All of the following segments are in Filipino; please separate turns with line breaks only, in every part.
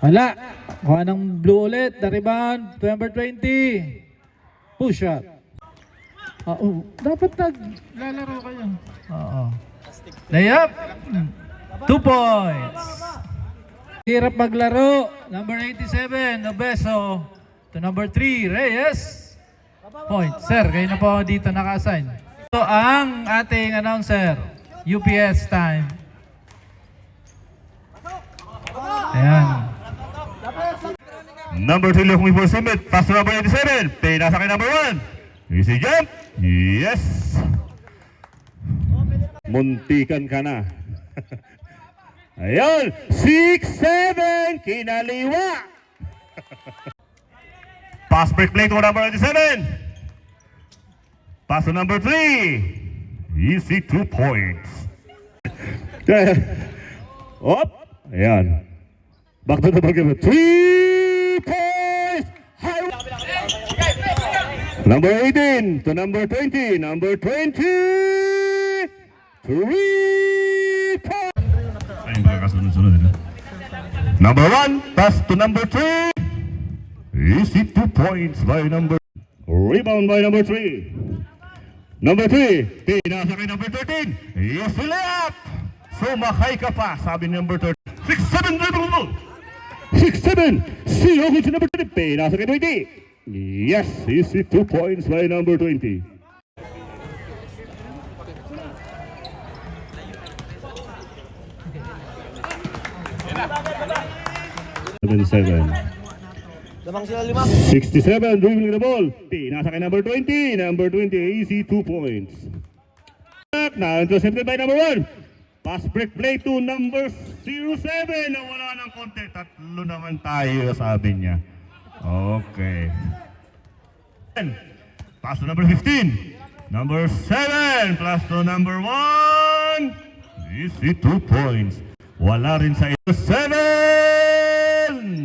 Wala. Kuha ng blue ulit. The rebound. Number 20. Push shot. Dapat naglalaro kayo. Oo. Layup. 2 points. Hirap maglaro. Number 87, Nobeso. To number 3, Reyes. Point. Sir, kayo na po dito naka-assign. Ito ang ating announcer. UPS time. Ayan.
Number 2 looking for Summit. Pass to number 87. Pinasa kay number 1. Easy jump. Yes. Muntikan ka na. Ayun. 6-7. Kinaliwa. Pass break play to number 87. Pass to number 3. Easy 2 points. Op. Ayan. Back to the ball. 3 points. High. Number 18 to number 20. Number 20. 3 points. Ay, magkakasunod-sunod. Number 1. Pass to number 3. Easy 2 points by number. Rebound by number 3. Number 3. Pinasa kay number 13. Easy layup. Sumakay ka pa, sabi ni number 13. 6-7 dribble. 6-7. Sino ko si number 20? Pinasa kay 20. Yes, easy 2 points by number 20. Seven.
Lamang sila 5.
67 dribbling the ball. Pinasa kay number 20. Number 20, easy 2 points. Now intercepted by number 1. Pass break play to number 07. Nawala ng konti. Tatlo naman tayo, sabi niya. Okay. Pass to number 15. Number 7 plus to number 1. Easy 2 points. Wala rin sa 7.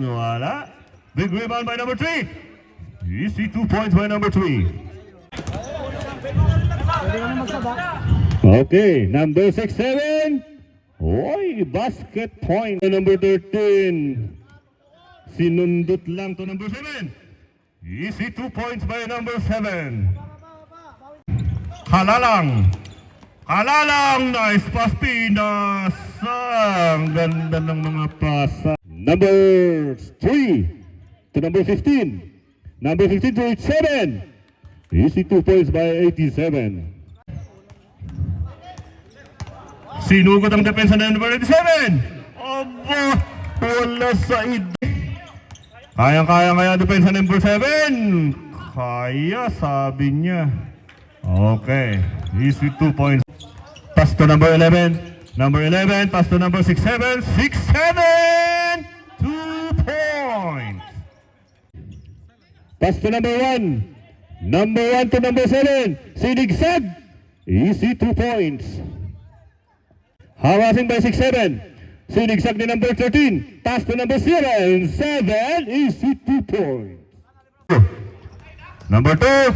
Wala. Big rebound by number 3. Easy 2 points by number 3. Okay, number 6-7. Oy, basket point. Number 13. Sinundot lang to number 7. Easy 2 points by number 7. Halalang. Halalang. Nice pass, pinasa. Ang ganda ng mga pasa. Number 3 to number 15. Number 15 to 7. Easy 2 points by 87. Sinugod ang depensa ng number 87. Aba, wala sa Kayang-kaya kaya depensa ng number 7. Kaya, sabi niya. Okay, easy 2 points. Pass to number 11. Number 11, pass to number 6-7. 6-7. 2 points. Pass to number 1. Number 1 to number 7. Sinigsag. Easy 2 points. Harassing by 6-7. Sinigsag ni number 13. Pass to number 7. 7. Easy 2 points. Number 2.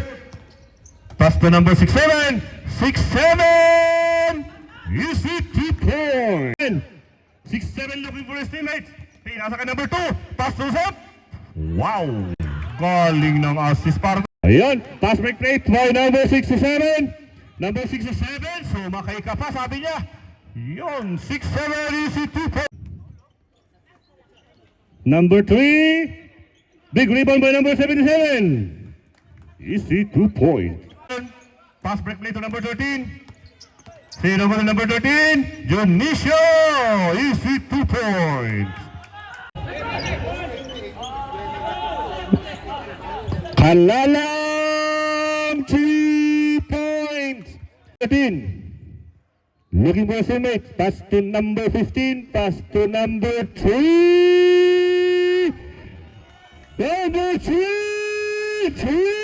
Pass to number 6-7. 6-7. Easy 2 points. 6-7 looking for his teammates. Pinasa kay number 2. Pass to up. Wow. Galing ng assist para. Ayan. Pass break rate by number 67. Number 67. Sumakay ka pa, sabi niya. Yun. 6-7. Easy 2 points. Number 3. Big rebound by number 77. Easy 2 points. Pass break play to number 13. Sino ba number 13? Dionisio! Easy 2 points. Halalang 3 points. 13. Looking for a teammate. Pass to number 15. Pass to number 3. Number 3. 3.